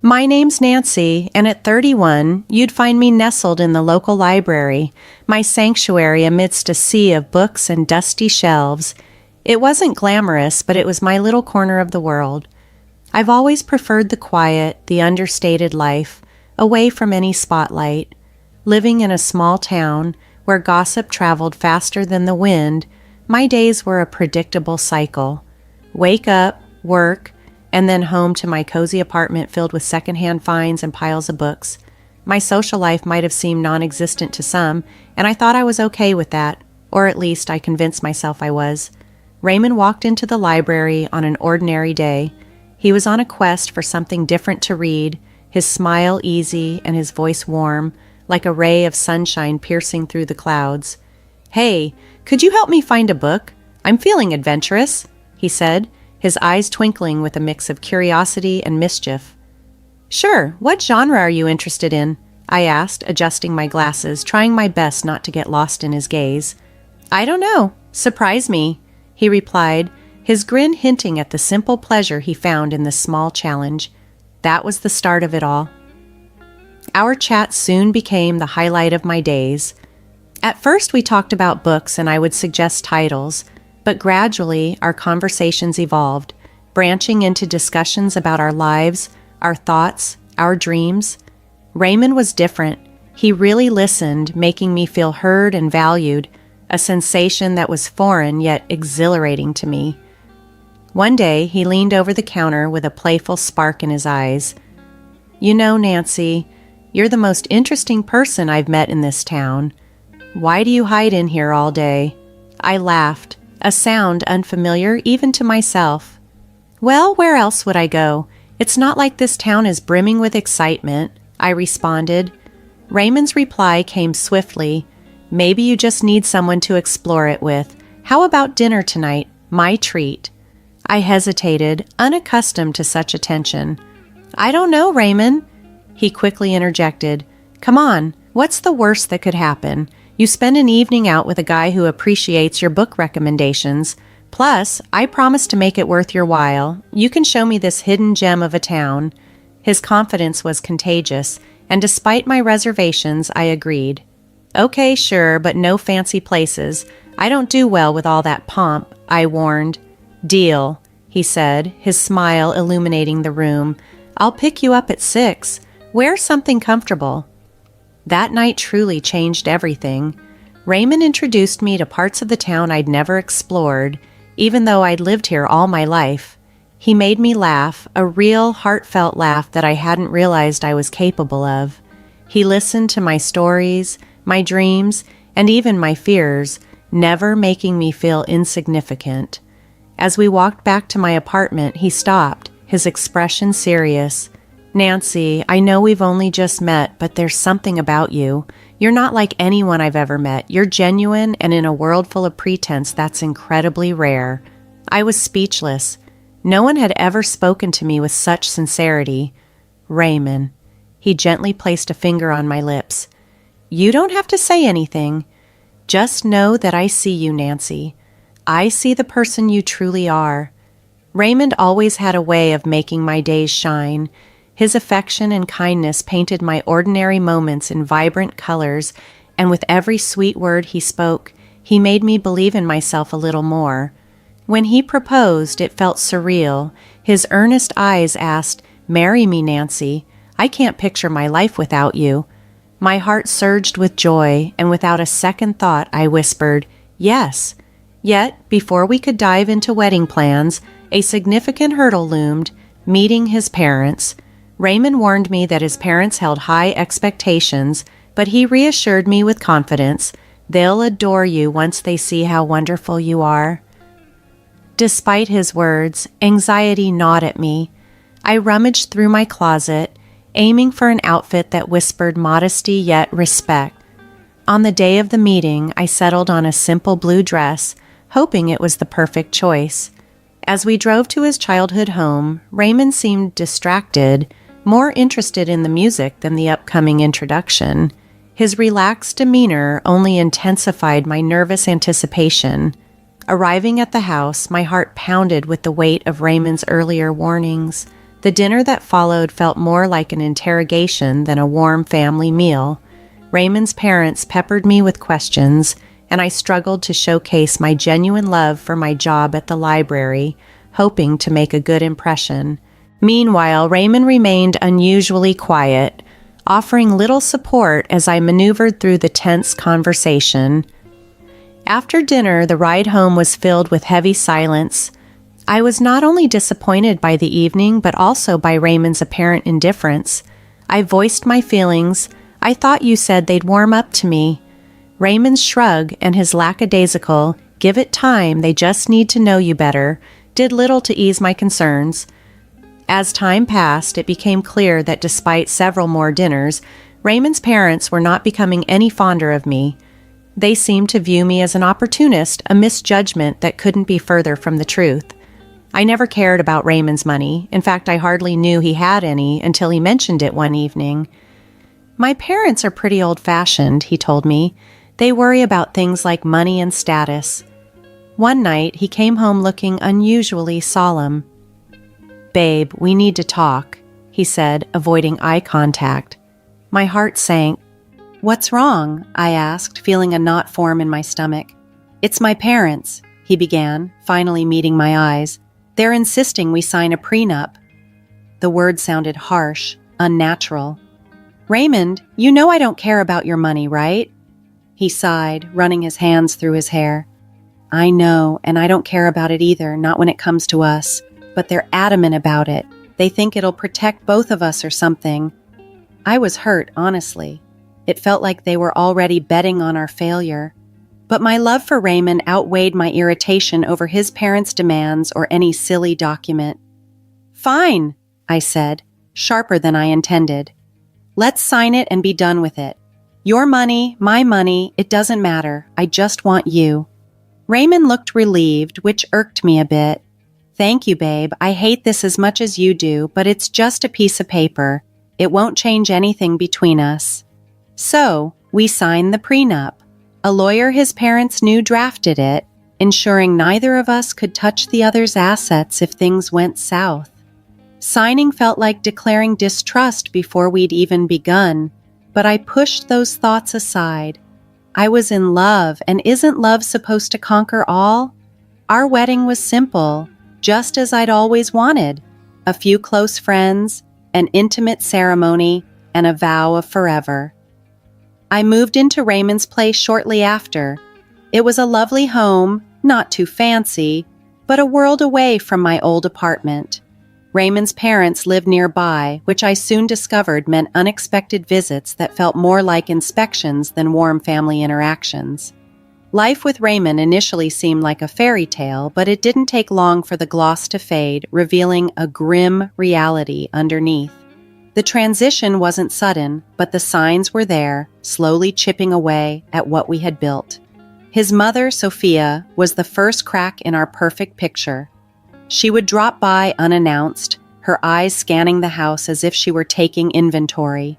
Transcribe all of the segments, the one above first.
My name's Nancy, and at 31, you'd find me nestled in the local library, my sanctuary amidst a sea of books and dusty shelves. It wasn't glamorous, but it was my little corner of the world. I've always preferred the quiet, the understated life, away from any spotlight. Living in a small town where gossip traveled faster than the wind, my days were a predictable cycle. Wake up, work, and then home to my cozy apartment filled with secondhand finds and piles of books. My social life might have seemed non-existent to some, and I thought I was okay with that, or at least I convinced myself I was. Raymond walked into the library on an ordinary day. He was on a quest for something different to read, his smile easy and his voice warm, like a ray of sunshine piercing through the clouds. "Hey, could you help me find a book? I'm feeling adventurous," he said, his eyes twinkling with a mix of curiosity and mischief. "Sure, what genre are you interested in?" I asked, adjusting my glasses, trying my best not to get lost in his gaze. "I don't know. Surprise me," he replied, his grin hinting at the simple pleasure he found in this small challenge. That was the start of it all. Our chat soon became the highlight of my days. At first we talked about books and I would suggest titles, but gradually our conversations evolved, branching into discussions about our lives, our thoughts, our dreams. Raymond was different. He really listened, making me feel heard and valued, a sensation that was foreign yet exhilarating to me. One day he leaned over the counter with a playful spark in his eyes. "You know, Nancy, you're the most interesting person I've met in this town. Why do you hide in here all day?" I laughed, a sound unfamiliar even to myself. "Well, where else would I go? It's not like this town is brimming with excitement," I responded. Raymond's reply came swiftly. "Maybe you just need someone to explore it with. How about dinner tonight? My treat." I hesitated, unaccustomed to such attention. "I don't know, Raymond," he quickly interjected. "Come on, what's the worst that could happen? You spend an evening out with a guy who appreciates your book recommendations. Plus, I promise to make it worth your while. You can show me this hidden gem of a town." His confidence was contagious, and despite my reservations, I agreed. "Okay, sure, but no fancy places. I don't do well with all that pomp," I warned. "Deal," he said, his smile illuminating the room. "I'll pick you up at 6. Wear something comfortable." That night truly changed everything. Raymond introduced me to parts of the town I'd never explored, even though I'd lived here all my life. He made me laugh, a real, heartfelt laugh that I hadn't realized I was capable of. He listened to my stories, my dreams, and even my fears, never making me feel insignificant. As we walked back to my apartment, he stopped, his expression serious. "Nancy, I know we've only just met, but there's something about you. You're not like anyone I've ever met. You're genuine, and in a world full of pretense, that's incredibly rare." I was speechless. No one had ever spoken to me with such sincerity. "Raymond." He gently placed a finger on my lips. "You don't have to say anything. Just know that I see you, Nancy. I see the person you truly are." Raymond always had a way of making my days shine. His affection and kindness painted my ordinary moments in vibrant colors, and with every sweet word he spoke, he made me believe in myself a little more. When he proposed, it felt surreal. His earnest eyes asked, "Marry me, Nancy. I can't picture my life without you." My heart surged with joy, and without a second thought, I whispered, "Yes." Yet, before we could dive into wedding plans, a significant hurdle loomed, meeting his parents. Raymond warned me that his parents held high expectations, but he reassured me with confidence, "They'll adore you once they see how wonderful you are." Despite his words, anxiety gnawed at me. I rummaged through my closet, aiming for an outfit that whispered modesty yet respect. On the day of the meeting, I settled on a simple blue dress, hoping it was the perfect choice. As we drove to his childhood home, Raymond seemed distracted, more interested in the music than the upcoming introduction. His relaxed demeanor only intensified my nervous anticipation. Arriving at the house, my heart pounded with the weight of Raymond's earlier warnings. The dinner that followed felt more like an interrogation than a warm family meal. Raymond's parents peppered me with questions, and I struggled to showcase my genuine love for my job at the library, hoping to make a good impression. Meanwhile, Raymond remained unusually quiet, offering little support as I maneuvered through the tense conversation. After dinner, the ride home was filled with heavy silence. I was not only disappointed by the evening, but also by Raymond's apparent indifference. I voiced my feelings. "I thought you said they'd warm up to me." Raymond's shrug and his lackadaisical, "Give it time, they just need to know you better," did little to ease my concerns. As time passed, it became clear that despite several more dinners, Raymond's parents were not becoming any fonder of me. They seemed to view me as an opportunist, a misjudgment that couldn't be further from the truth. I never cared about Raymond's money. In fact, I hardly knew he had any until he mentioned it one evening. "My parents are pretty old-fashioned," he told me. "They worry about things like money and status." One night, he came home looking unusually solemn. "Babe, we need to talk," he said, avoiding eye contact. My heart sank. "What's wrong?" I asked, feeling a knot form in my stomach. "It's my parents," he began, finally meeting my eyes. "They're insisting we sign a prenup." The word sounded harsh, unnatural. "Raymond, you know I don't care about your money, right?" He sighed, running his hands through his hair. "I know, and I don't care about it either, not when it comes to us. But they're adamant about it. They think it'll protect both of us or something." I was hurt, honestly. It felt like they were already betting on our failure. But my love for Raymond outweighed my irritation over his parents' demands or any silly document. "Fine," I said, sharper than I intended. "Let's sign it and be done with it. Your money, my money, it doesn't matter. I just want you." Raymond looked relieved, which irked me a bit. "Thank you, babe. I hate this as much as you do, but it's just a piece of paper. It won't change anything between us." So, we signed the prenup. A lawyer his parents knew drafted it, ensuring neither of us could touch the other's assets if things went south. Signing felt like declaring distrust before we'd even begun, but I pushed those thoughts aside. I was in love, and isn't love supposed to conquer all? Our wedding was simple, just as I'd always wanted. A few close friends, an intimate ceremony, and a vow of forever. I moved into Raymond's place shortly after. It was a lovely home, not too fancy, but a world away from my old apartment. Raymond's parents lived nearby, which I soon discovered meant unexpected visits that felt more like inspections than warm family interactions. Life with Raymond initially seemed like a fairy tale, but it didn't take long for the gloss to fade, revealing a grim reality underneath. The transition wasn't sudden, but the signs were there, slowly chipping away at what we had built. His mother, Sophia, was the first crack in our perfect picture. She would drop by unannounced, her eyes scanning the house as if she were taking inventory.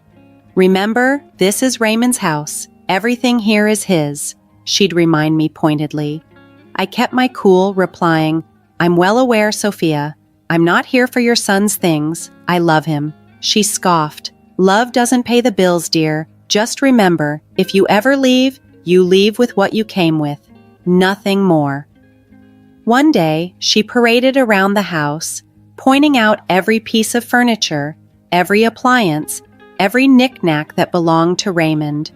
"Remember, this is Raymond's house. Everything here is his," she'd remind me pointedly. I kept my cool, replying, "I'm well aware, Sophia. I'm not here for your son's things. I love him." She scoffed. "Love doesn't pay the bills, dear. Just remember, if you ever leave, you leave with what you came with. Nothing more." One day, she paraded around the house, pointing out every piece of furniture, every appliance, every knick-knack that belonged to Raymond.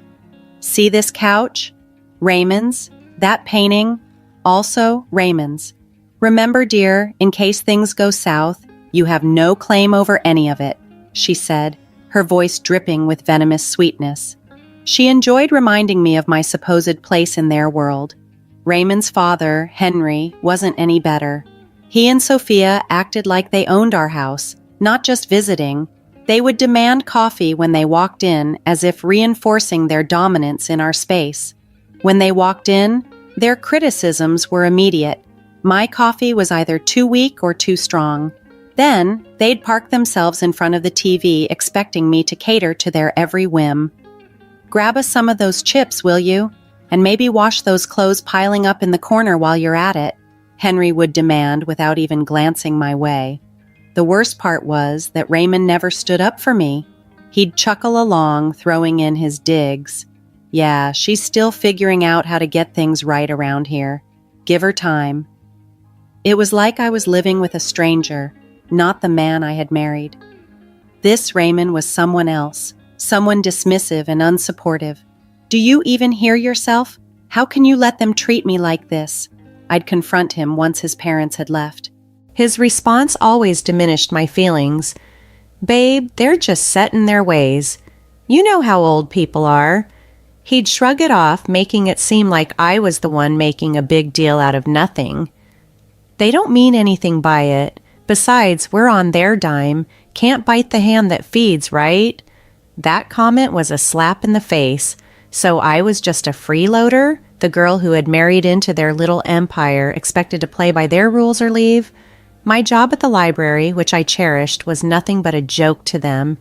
"See this couch? Raymond's. That painting? Also Raymond's. Remember, dear, in case things go south, you have no claim over any of it," she said, her voice dripping with venomous sweetness. She enjoyed reminding me of my supposed place in their world. Raymond's father, Henry, wasn't any better. He and Sophia acted like they owned our house, not just visiting. They would demand coffee when they walked in, as if reinforcing their dominance in our space. When they walked in, their criticisms were immediate. My coffee was either too weak or too strong. Then, they'd park themselves in front of the TV, expecting me to cater to their every whim. "Grab us some of those chips, will you? And maybe wash those clothes piling up in the corner while you're at it," Henry would demand without even glancing my way. The worst part was that Raymond never stood up for me. He'd chuckle along, throwing in his digs. Yeah, she's still figuring out how to get things right around here. Give her time. It was like I was living with a stranger, not the man I had married. This Raymond was someone else, someone dismissive and unsupportive. Do you even hear yourself? How can you let them treat me like this? I'd confront him once his parents had left. His response always diminished my feelings. Babe, they're just set in their ways. You know how old people are. He'd shrug it off, making it seem like I was the one making a big deal out of nothing. They don't mean anything by it. Besides, we're on their dime. Can't bite the hand that feeds, right? That comment was a slap in the face. So I was just a freeloader, the girl who had married into their little empire, expected to play by their rules or leave? My job at the library, which I cherished, was nothing but a joke to them,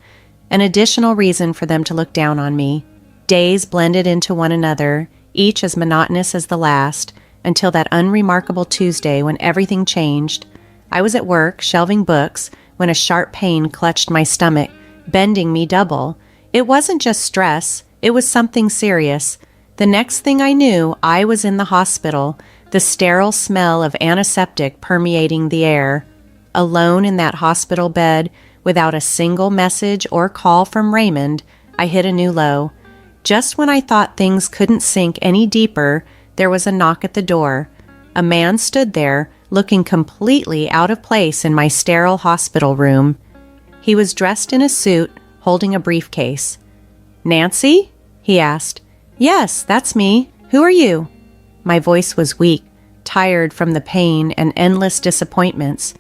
an additional reason for them to look down on me. Days blended into one another, each as monotonous as the last, until that unremarkable Tuesday when everything changed. I was at work, shelving books, when a sharp pain clutched my stomach, bending me double. It wasn't just stress, it was something serious. The next thing I knew, I was in the hospital, the sterile smell of antiseptic permeating the air. Alone in that hospital bed, without a single message or call from Raymond, I hit a new low. Just when I thought things couldn't sink any deeper, there was a knock at the door. A man stood there, looking completely out of place in my sterile hospital room. He was dressed in a suit, holding a briefcase. "Nancy?" he asked. "Yes, that's me. Who are you?" My voice was weak, tired from the pain and endless disappointments.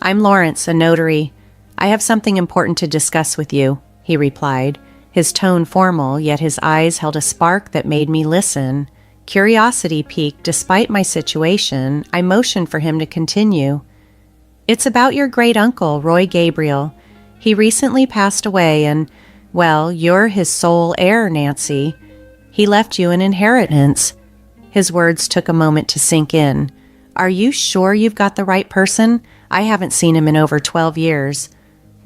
"I'm Lawrence, a notary. I have something important to discuss with you," he replied, his tone formal, yet his eyes held a spark that made me listen. Curiosity piqued despite my situation. I motioned for him to continue. "It's about your great-uncle, Roy Gabriel. He recently passed away and, well, you're his sole heir, Nancy. He left you an inheritance." His words took a moment to sink in. "Are you sure you've got the right person? I haven't seen him in over 12 years.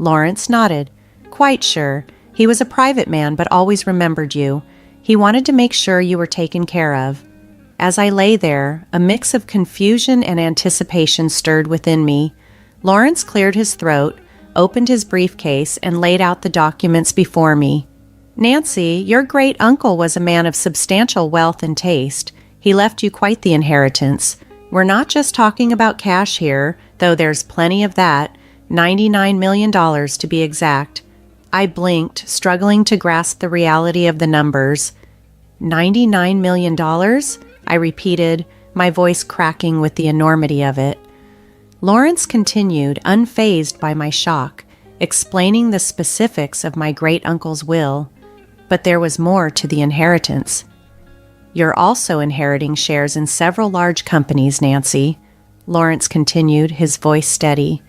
Lawrence nodded. "Quite sure. He was a private man but always remembered you. He wanted to make sure you were taken care of." As I lay there, a mix of confusion and anticipation stirred within me. Lawrence cleared his throat, opened his briefcase, and laid out the documents before me. "Nancy, your great-uncle was a man of substantial wealth and taste. He left you quite the inheritance. We're not just talking about cash here, though there's plenty of that, $99 million to be exact." I blinked, struggling to grasp the reality of the numbers. $99 million? I repeated, my voice cracking with the enormity of it. Lawrence continued, unfazed by my shock, explaining the specifics of my great-uncle's will. But there was more to the inheritance. "You're also inheriting shares in several large companies, Nancy," Lawrence continued, his voice steady.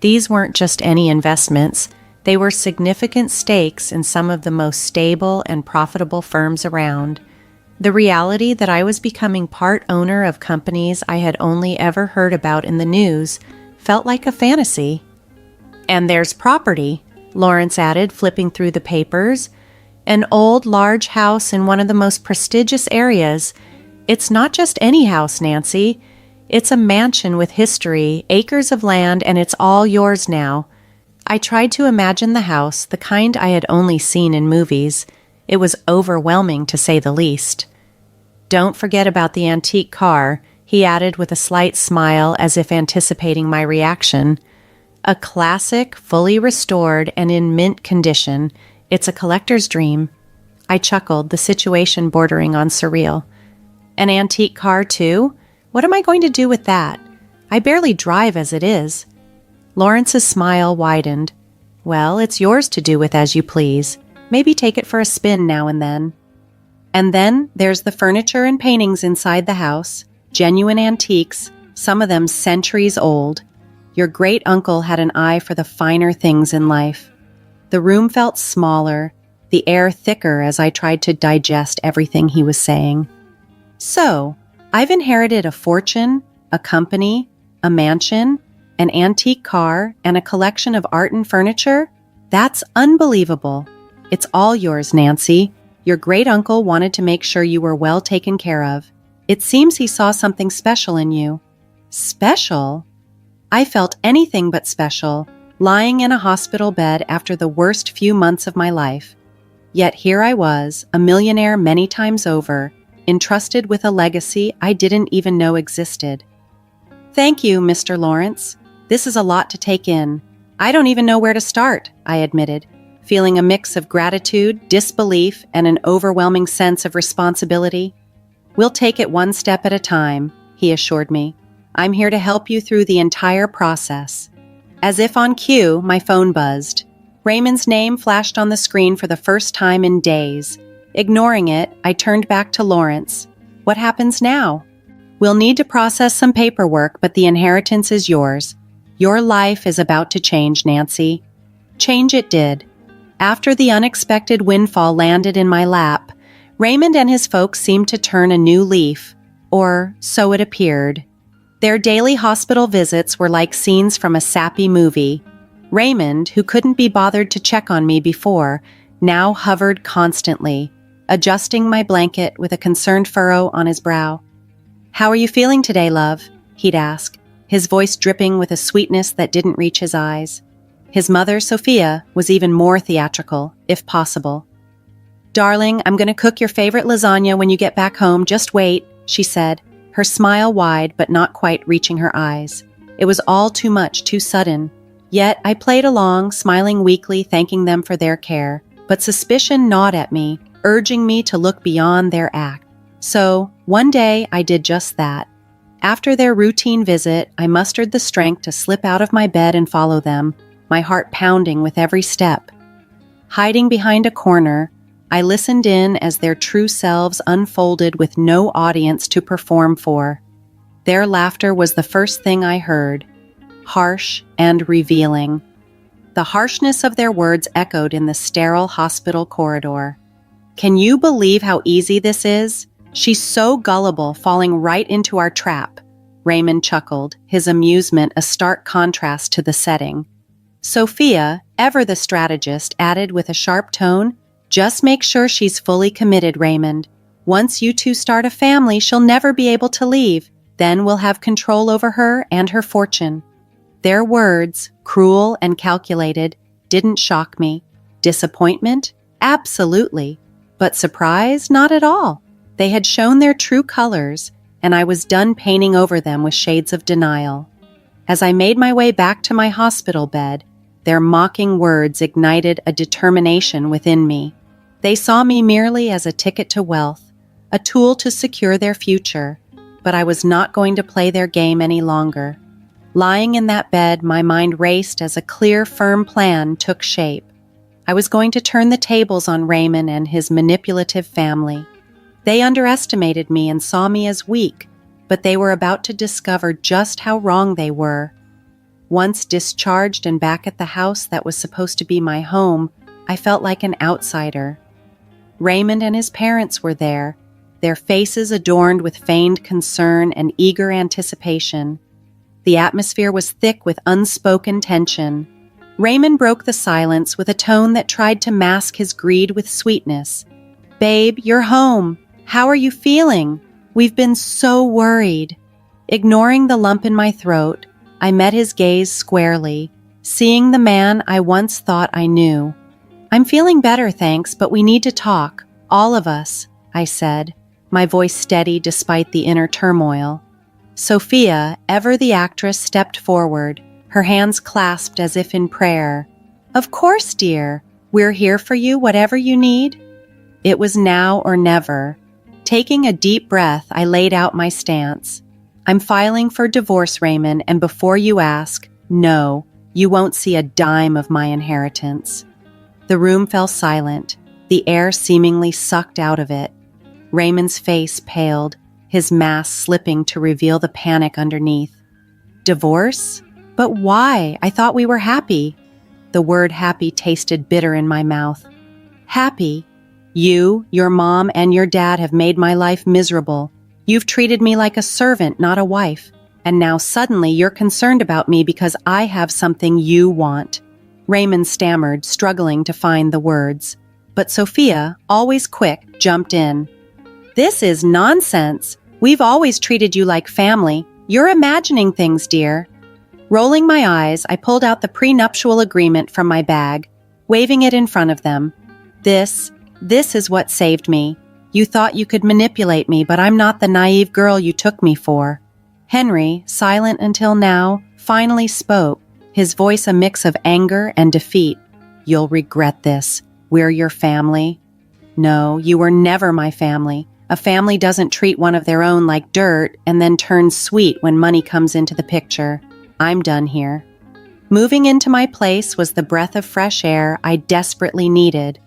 "These weren't just any investments. They were significant stakes in some of the most stable and profitable firms around. The reality that I was becoming part owner of companies I had only ever heard about in the news felt like a fantasy." "And there's property," Lawrence added, flipping through the papers. "An old, large house in one of the most prestigious areas. It's not just any house, Nancy. It's a mansion with history, acres of land, and it's all yours now." I tried to imagine the house, the kind I had only seen in movies. It was overwhelming, to say the least. "Don't forget about the antique car," he added with a slight smile as if anticipating my reaction. "A classic, fully restored, and in mint condition. It's a collector's dream." I chuckled, the situation bordering on surreal. "An antique car, too? What am I going to do with that? I barely drive as it is." Lawrence's smile widened. "Well, it's yours to do with as you please. Maybe take it for a spin now and then." "And then there's the furniture and paintings inside the house, genuine antiques, some of them centuries old. Your great-uncle had an eye for the finer things in life." The room felt smaller, the air thicker as I tried to digest everything he was saying. "So, I've inherited a fortune, a company, a mansion, an antique car, and a collection of art and furniture? That's unbelievable. It's all yours, Nancy. Your great-uncle wanted to make sure you were well taken care of. It seems he saw something special in you." Special? I felt anything but special, lying in a hospital bed after the worst few months of my life. Yet here I was, a millionaire many times over, entrusted with a legacy I didn't even know existed. "Thank you, Mr. Lawrence. This is a lot to take in. I don't even know where to start," I admitted, feeling a mix of gratitude, disbelief, and an overwhelming sense of responsibility. "We'll take it one step at a time," he assured me. "I'm here to help you through the entire process." As if on cue, my phone buzzed. Raymond's name flashed on the screen for the first time in days. Ignoring it, I turned back to Lawrence. "What happens now?" "We'll need to process some paperwork, but the inheritance is yours. Your life is about to change, Nancy." Change it did. After the unexpected windfall landed in my lap, Raymond and his folks seemed to turn a new leaf, or so it appeared. Their daily hospital visits were like scenes from a sappy movie. Raymond, who couldn't be bothered to check on me before, now hovered constantly, adjusting my blanket with a concerned furrow on his brow. "How are you feeling today, love?" he'd ask, his voice dripping with a sweetness that didn't reach his eyes. His mother, Sophia, was even more theatrical, if possible. "Darling, I'm going to cook your favorite lasagna when you get back home. Just wait," she said, her smile wide but not quite reaching her eyes. It was all too much, too sudden. Yet I played along, smiling weakly, thanking them for their care. But suspicion gnawed at me, urging me to look beyond their act. So, one day, I did just that. After their routine visit, I mustered the strength to slip out of my bed and follow them, my heart pounding with every step. Hiding behind a corner, I listened in as their true selves unfolded with no audience to perform for. Their laughter was the first thing I heard, harsh and revealing. The harshness of their words echoed in the sterile hospital corridor. "Can you believe how easy this is? She's so gullible, falling right into our trap," Raymond chuckled, his amusement a stark contrast to the setting. Sophia, ever the strategist, added with a sharp tone, "Just make sure she's fully committed, Raymond. Once you two start a family, she'll never be able to leave. Then we'll have control over her and her fortune." Their words, cruel and calculated, didn't shock me. Disappointment? Absolutely. But surprise? Not at all. They had shown their true colors, and I was done painting over them with shades of denial. As I made my way back to my hospital bed, their mocking words ignited a determination within me. They saw me merely as a ticket to wealth, a tool to secure their future, but I was not going to play their game any longer. Lying in that bed, my mind raced as a clear, firm plan took shape. I was going to turn the tables on Raymond and his manipulative family. They underestimated me and saw me as weak, but they were about to discover just how wrong they were. Once discharged and back at the house that was supposed to be my home, I felt like an outsider. Raymond and his parents were there, their faces adorned with feigned concern and eager anticipation. The atmosphere was thick with unspoken tension. Raymond broke the silence with a tone that tried to mask his greed with sweetness. "Babe, you're home. How are you feeling? We've been so worried." Ignoring the lump in my throat, I met his gaze squarely, seeing the man I once thought I knew. "I'm feeling better, thanks, but we need to talk. All of us," I said, my voice steady despite the inner turmoil. Sophia, ever the actress, stepped forward, her hands clasped as if in prayer. "Of course, dear. We're here for you, whatever you need." It was now or never. Taking a deep breath, I laid out my stance. "I'm filing for divorce, Raymond, and before you ask, no, you won't see a dime of my inheritance." The room fell silent, the air seemingly sucked out of it. Raymond's face paled, his mask slipping to reveal the panic underneath. "Divorce? But why? I thought we were happy." The word happy tasted bitter in my mouth. "Happy? You, your mom, and your dad have made my life miserable. You've treated me like a servant, not a wife. And now suddenly you're concerned about me because I have something you want." Raymond stammered, struggling to find the words. But Sophia, always quick, jumped in. "This is nonsense. We've always treated you like family. You're imagining things, dear." Rolling my eyes, I pulled out the prenuptial agreement from my bag, waving it in front of them. This is what saved me. You thought you could manipulate me, but I'm not the naive girl you took me for." Henry, silent until now, finally spoke, his voice a mix of anger and defeat. "You'll regret this. We're your family." "No, you were never my family. A family doesn't treat one of their own like dirt and then turns sweet when money comes into the picture. I'm done here." Moving into my place was the breath of fresh air I desperately needed.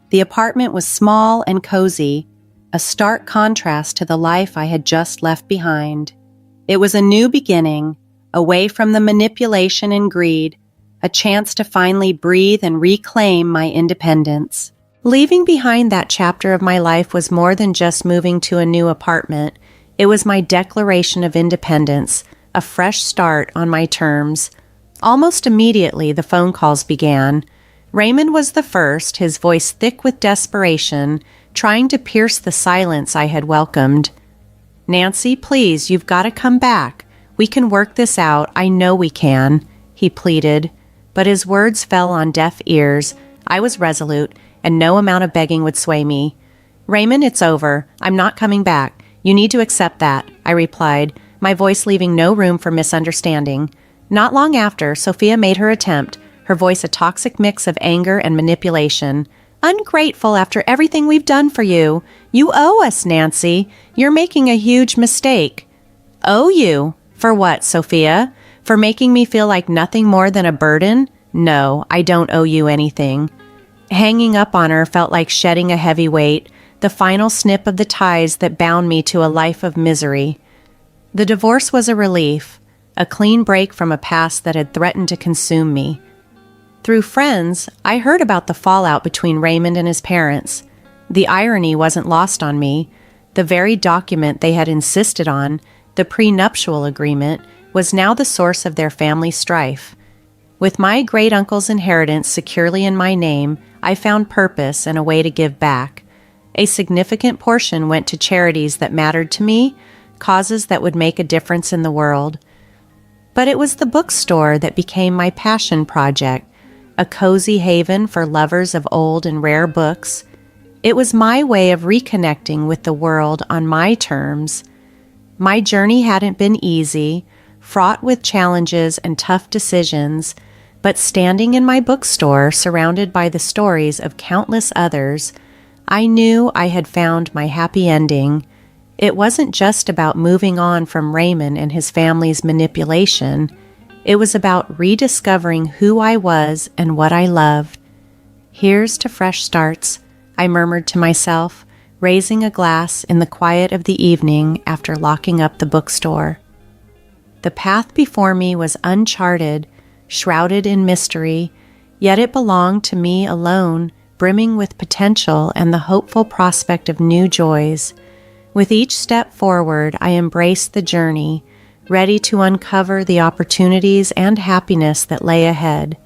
The apartment was small and cozy, a stark contrast to the life I had just left behind. It was a new beginning, away from the manipulation and greed, a chance to finally breathe and reclaim my independence. Leaving behind that chapter of my life was more than just moving to a new apartment. It was my declaration of independence, a fresh start on my terms. Almost immediately, the phone calls began. Raymond was the first, his voice thick with desperation, trying to pierce the silence I had welcomed. "Nancy, please, you've got to come back. We can work this out. I know we can," he pleaded. But his words fell on deaf ears. I was resolute, and no amount of begging would sway me. "Raymond, it's over. I'm not coming back. You need to accept that," I replied, my voice leaving no room for misunderstanding. Not long after, Sophia made her attempt, her voice a toxic mix of anger and manipulation. "Ungrateful after everything we've done for you. You owe us, Nancy. You're making a huge mistake." "Owe you? For what, Sophia? For making me feel like nothing more than a burden? No, I don't owe you anything." Hanging up on her felt like shedding a heavy weight, the final snip of the ties that bound me to a life of misery. The divorce was a relief, a clean break from a past that had threatened to consume me. Through friends, I heard about the fallout between Raymond and his parents. The irony wasn't lost on me. The very document they had insisted on, the prenuptial agreement, was now the source of their family strife. With my great-uncle's inheritance securely in my name, I found purpose and a way to give back. A significant portion went to charities that mattered to me, causes that would make a difference in the world. But it was the bookstore that became my passion project, a cozy haven for lovers of old and rare books. It was my way of reconnecting with the world on my terms. My journey hadn't been easy, fraught with challenges and tough decisions, but standing in my bookstore, surrounded by the stories of countless others, I knew I had found my happy ending. It wasn't just about moving on from Raymond and his family's manipulation. It was about rediscovering who I was and what I loved. "Here's to fresh starts," I murmured to myself, raising a glass in the quiet of the evening after locking up the bookstore. The path before me was uncharted, shrouded in mystery, yet it belonged to me alone, brimming with potential and the hopeful prospect of new joys. With each step forward, I embraced the journey, ready to uncover the opportunities and happiness that lay ahead.